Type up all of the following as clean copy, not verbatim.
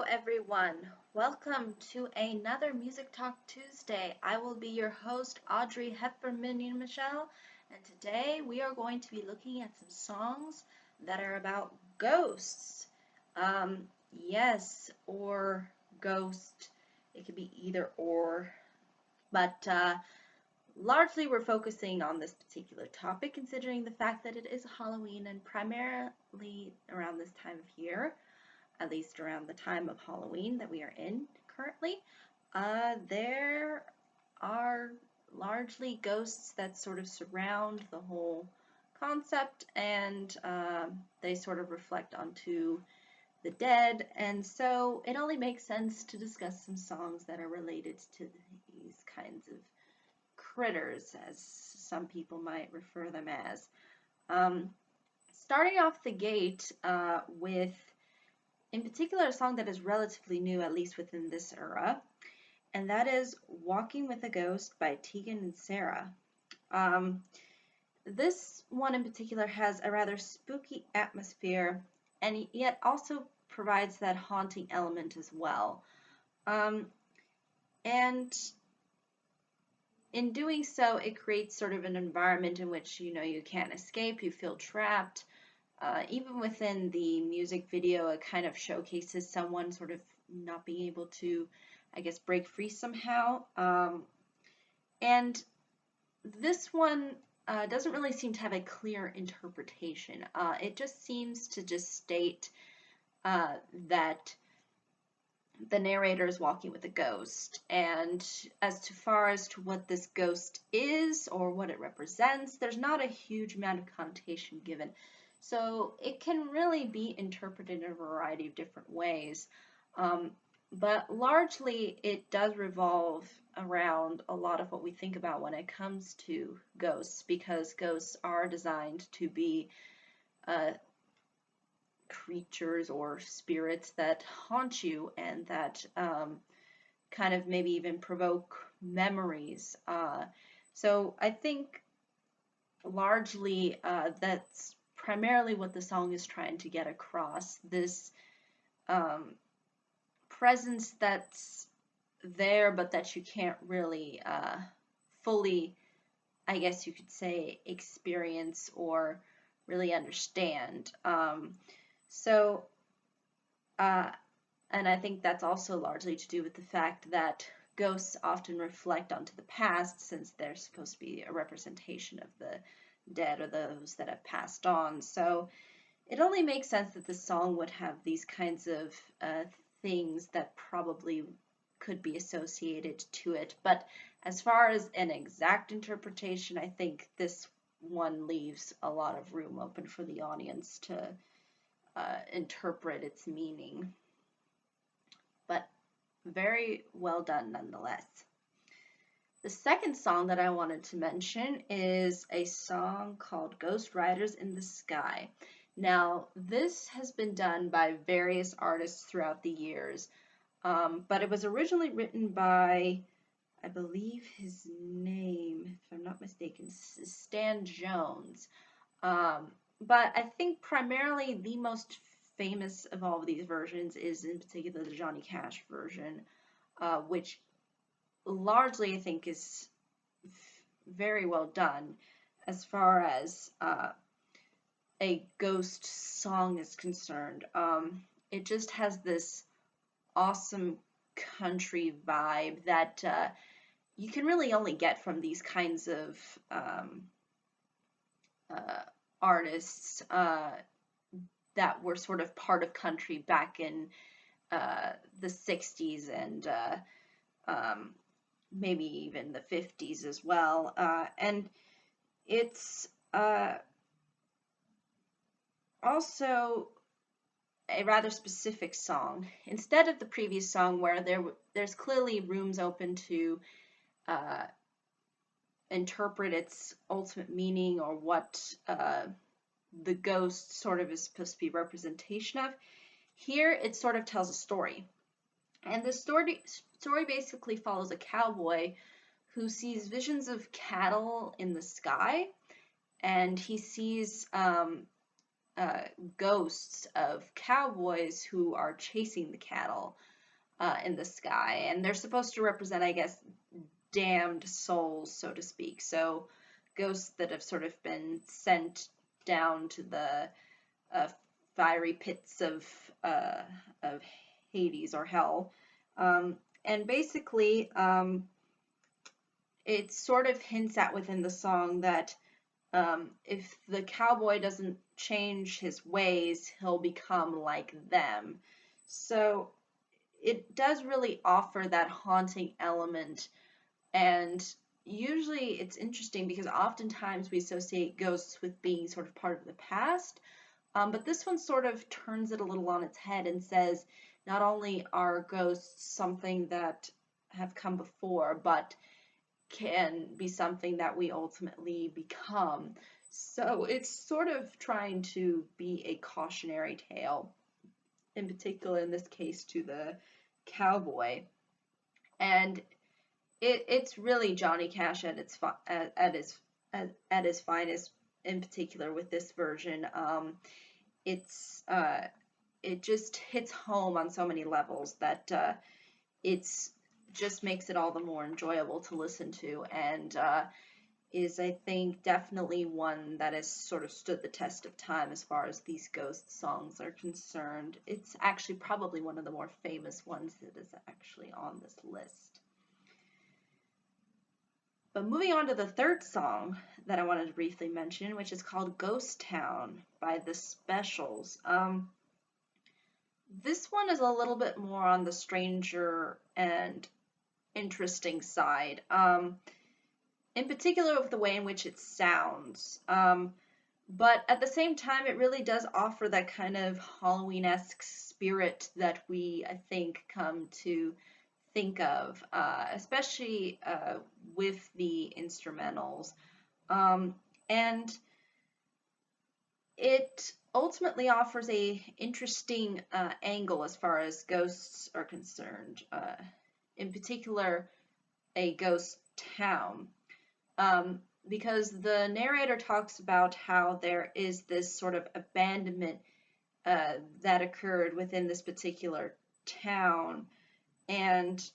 everyone. Welcome to another Music Talk Tuesday. I will be your host, Audrey Hepburn, Minion Michelle, and today we are going to be looking at some songs that are about ghosts. Yes, or ghost. It could be either or, but largely we're focusing on this particular topic considering the fact that it is Halloween and primarily around this time of year, at least around the time of Halloween that we are in currently, there are largely ghosts that sort of surround the whole concept, and they sort of reflect onto the dead, and so it only makes sense to discuss some songs that are related to these kinds of critters, as some people might refer them as. Starting off the gate with, in particular, a song that is relatively new, at least within this era, and that is Walking with a Ghost by Tegan and Sara. This one in particular has a rather spooky atmosphere, and yet also provides that haunting element as well. And in doing so, it creates sort of an environment in which you can't escape, you feel trapped. Even within the music video, it kind of showcases someone sort of not being able to, I guess, break free somehow. And this one doesn't really seem to have a clear interpretation. It just seems to just state that the narrator is walking with a ghost, and as far as to what this ghost is or what it represents, there's not a huge amount of connotation given. So it can really be interpreted in a variety of different ways. But largely it does revolve around a lot of what we think about when it comes to ghosts, because ghosts are designed to be creatures or spirits that haunt you and that kind of maybe even provoke memories. So I think largely that's primarily what the song is trying to get across, this presence that's there but that you can't really fully, I guess you could say, experience or really understand. And I think that's also largely to do with the fact that ghosts often reflect onto the past, since they're supposed to be a representation of the dead or those that have passed on. So it only makes sense that the song would have these kinds of things that probably could be associated to it. But as far as an exact interpretation, I think this one leaves a lot of room open for the audience to interpret its meaning. But very well done nonetheless. The second song that I wanted to mention is a song called Ghost Riders in the Sky. Now, this has been done by various artists throughout the years, but it was originally written by, I believe his name, if I'm not mistaken, Stan Jones. But I think primarily the most famous of all of these versions is in particular the Johnny Cash version, which largely I think is very well done as far as a ghost song is concerned. It just has this awesome country vibe that you can really only get from these kinds of artists that were sort of part of country back in the 60s and maybe even the 50s as well. And it's also a rather specific song. Instead of the previous song where there's clearly rooms open to interpret its ultimate meaning or what the ghost sort of is supposed to be representation of, here it sort of tells a story. And the story basically follows a cowboy who sees visions of cattle in the sky, and he sees ghosts of cowboys who are chasing the cattle in the sky, and they're supposed to represent, I guess, damned souls, so to speak. So ghosts that have sort of been sent down to the uh, fiery pits of Hades or hell. And basically, it sort of hints at within the song that if the cowboy doesn't change his ways, he'll become like them. So it does really offer that haunting element. And usually it's interesting because oftentimes we associate ghosts with being sort of part of the past. But this one sort of turns it a little on its head and says not only are ghosts something that have come before, but can be something that we ultimately become. So it's sort of trying to be a cautionary tale, in particular in this case to the cowboy. And it's really Johnny Cash at its at his finest, in particular with this version. It's it just hits home on so many levels that it's just makes it all the more enjoyable to listen to, and is, I think, definitely one that has sort of stood the test of time as far as these ghost songs are concerned. It's actually probably one of the more famous ones that is actually on this list. But moving on to the third song that I wanted to briefly mention, which is called Ghost Town by The Specials. This one is a little bit more on the stranger and interesting side, in particular with the way in which it sounds. But at the same time, it really does offer that kind of Halloween-esque spirit that we, I think, come to think of, especially with the instrumentals. And it ultimately offers a interesting angle as far as ghosts are concerned, in particular a ghost town, because the narrator talks about how there is this sort of abandonment that occurred within this particular town, and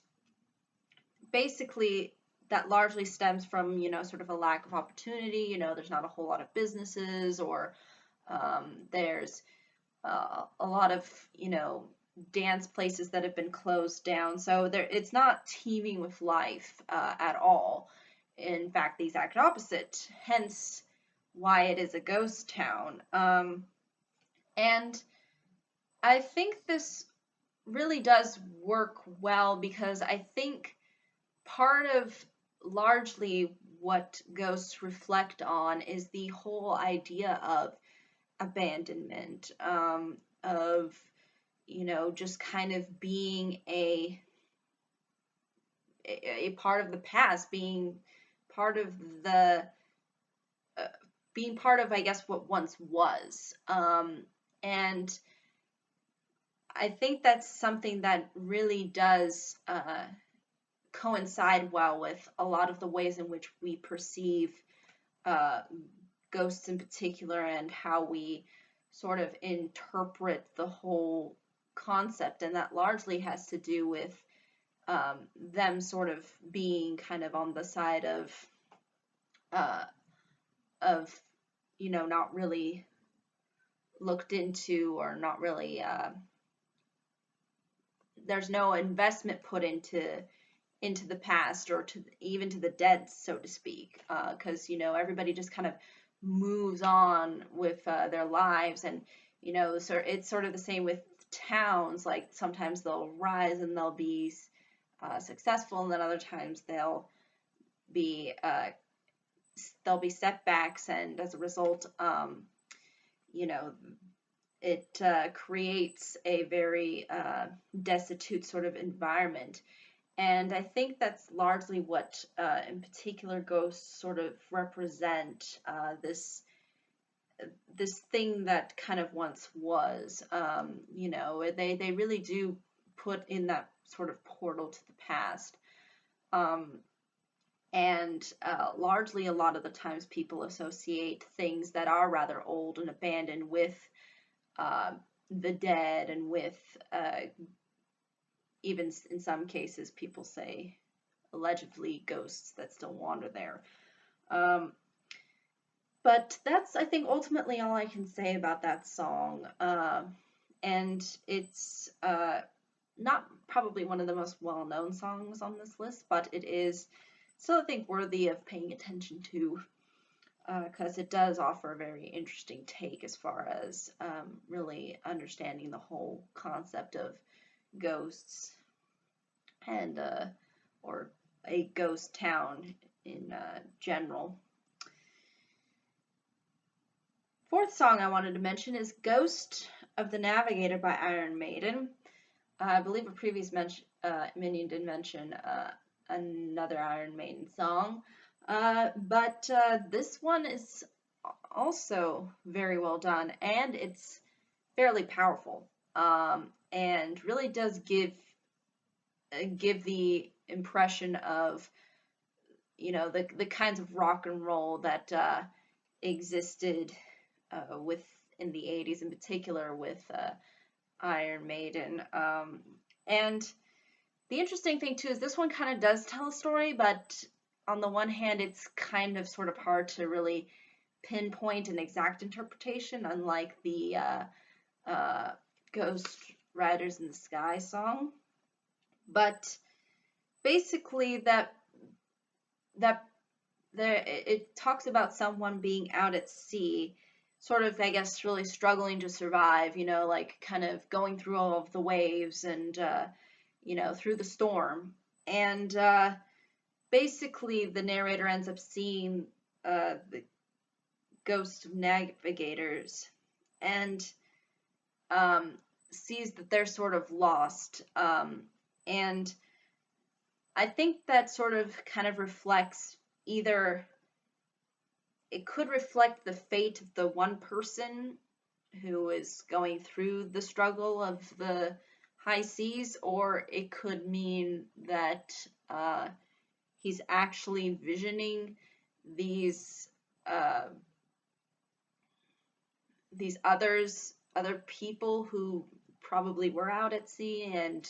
basically that largely stems from, sort of a lack of opportunity. There's not a whole lot of businesses, or there's a lot of, dance places that have been closed down. So it's not teeming with life at all. In fact, the exact opposite, hence why it is a ghost town. And I think this really does work well because I think part of largely what ghosts reflect on is the whole idea of abandonment, of, just kind of being a part of the past, being part of I guess, what once was. And I think that's something that really does coincide well with a lot of the ways in which we perceive ghosts in particular, and how we sort of interpret the whole concept. And that largely has to do with them sort of being kind of on the side of not really looked into, or not really there's no investment put into the past, or even to the dead, so to speak, because everybody just kind of moves on with their lives. And so it's sort of the same with towns. Like, sometimes they'll rise and they'll be successful, and then other times they'll be setbacks, and as a result, it creates a very destitute sort of environment. And I think that's largely what, in particular, ghosts sort of represent, this thing that kind of once was. They really do put in that sort of portal to the past. And largely, a lot of the times, people associate things that are rather old and abandoned with the dead, and with even in some cases people say allegedly ghosts that still wander there. But that's, I think, ultimately all I can say about that song. And it's not probably one of the most well-known songs on this list, but it is still, I think, worthy of paying attention to, because it does offer a very interesting take as far as really understanding the whole concept of ghosts and or a ghost town in general. Fourth song I wanted to mention is Ghost of the Navigator by Iron Maiden. I believe a previous minion did mention another Iron Maiden song, but this one is also very well done, and it's fairly powerful, and really does give the impression of, you know, the kinds of rock and roll that existed in the 80s, in particular with Iron Maiden. And the interesting thing too is this one kind of does tell a story, but on the one hand it's kind of sort of hard to really pinpoint an exact interpretation, unlike the Ghost Riders in the Sky song. But basically it talks about someone being out at sea, sort of, I guess, really struggling to survive, you know, like kind of going through all of the waves and, you know, through the storm. And basically the narrator ends up seeing the ghost of navigators and sees that they're sort of lost. And I think that sort of kind of reflects, either it could reflect the fate of the one person who is going through the struggle of the high seas, or it could mean that he's actually visioning these other people who probably were out at sea and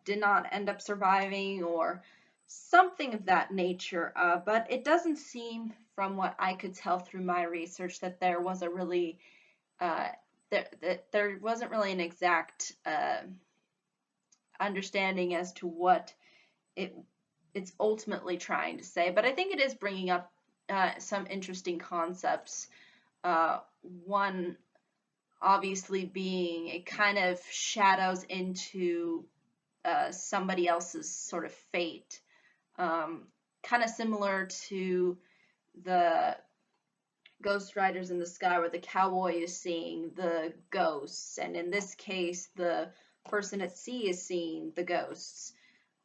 did not end up surviving, or something of that nature. But it doesn't seem, from what I could tell through my research, that there was a really there wasn't really an exact understanding as to what it's ultimately trying to say. But I think it is bringing up some interesting concepts. One obviously being it kind of shadows into somebody else's sort of fate, kind of similar to the Ghost Riders in the Sky, where the cowboy is seeing the ghosts, and in this case the person at sea is seeing the ghosts.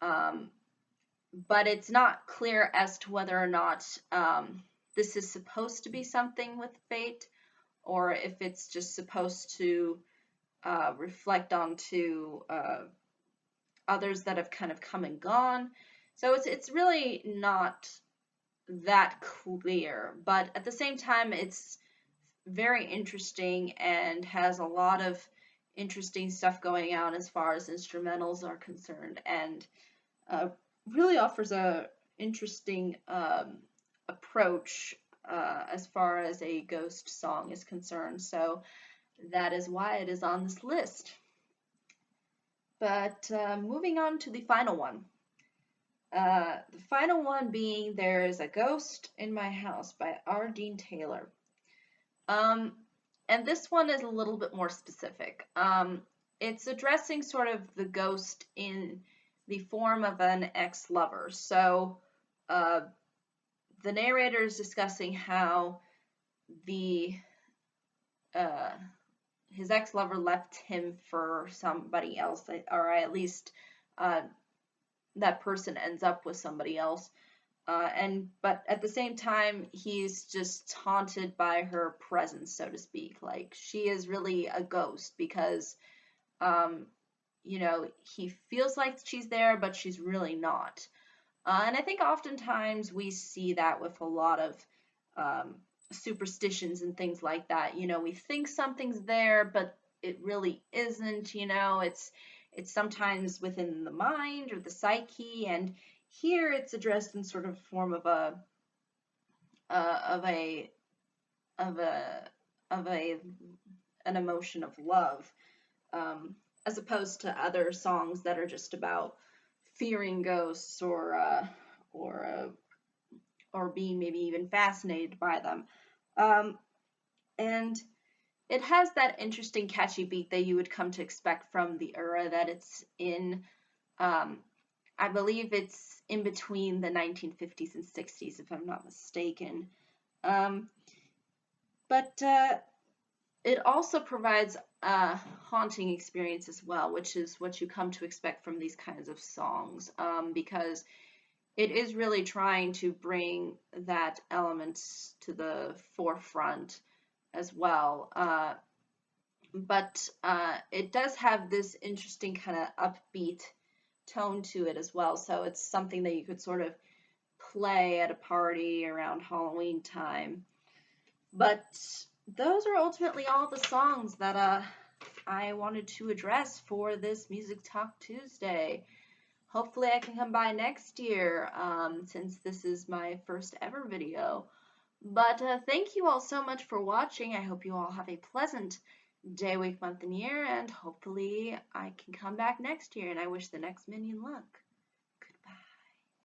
But it's not clear as to whether or not this is supposed to be something with fate, or if it's just supposed to reflect onto others that have kind of come and gone. So it's really not that clear, but at the same time it's very interesting and has a lot of interesting stuff going on as far as instrumentals are concerned, and really offers a interesting approach as far as a ghost song is concerned. So that is why it is on this list. But moving on to the final one. The final one being There Is a Ghost in My House by R. Dean Taylor. And this one is a little bit more specific. It's addressing sort of the ghost in the form of an ex-lover. So the narrator is discussing how his ex-lover left him for somebody else, or at least that person ends up with somebody else. But at the same time, he's just haunted by her presence, so to speak. Like, she is really a ghost because, you know, he feels like she's there, but she's really not. And I think oftentimes we see that with a lot of superstitions and things like that. You know, we think something's there, but it really isn't. You know, it's sometimes within the mind or the psyche, and here it's addressed in sort of form of a of a of a of a an emotion of love, as opposed to other songs that are just about fearing ghosts or uh, or being maybe even fascinated by them. Um, and it has that interesting catchy beat that you would come to expect from the era that it's in. Um, I believe it's in between the 1950s and 60s, if I'm not mistaken. Um, but it also provides a haunting experience as well, which is what you come to expect from these kinds of songs, because it is really trying to bring that element to the forefront as well. But it does have this interesting kind of upbeat tone to it as well. So it's something that you could sort of play at a party around Halloween time. But those are ultimately all the songs that I wanted to address for this Music Talk Tuesday. Hopefully I can come by next year, since this is my first ever video. But thank you all so much for watching. I hope you all have a pleasant day, week, month, and year, and hopefully I can come back next year, and I wish the next minion luck.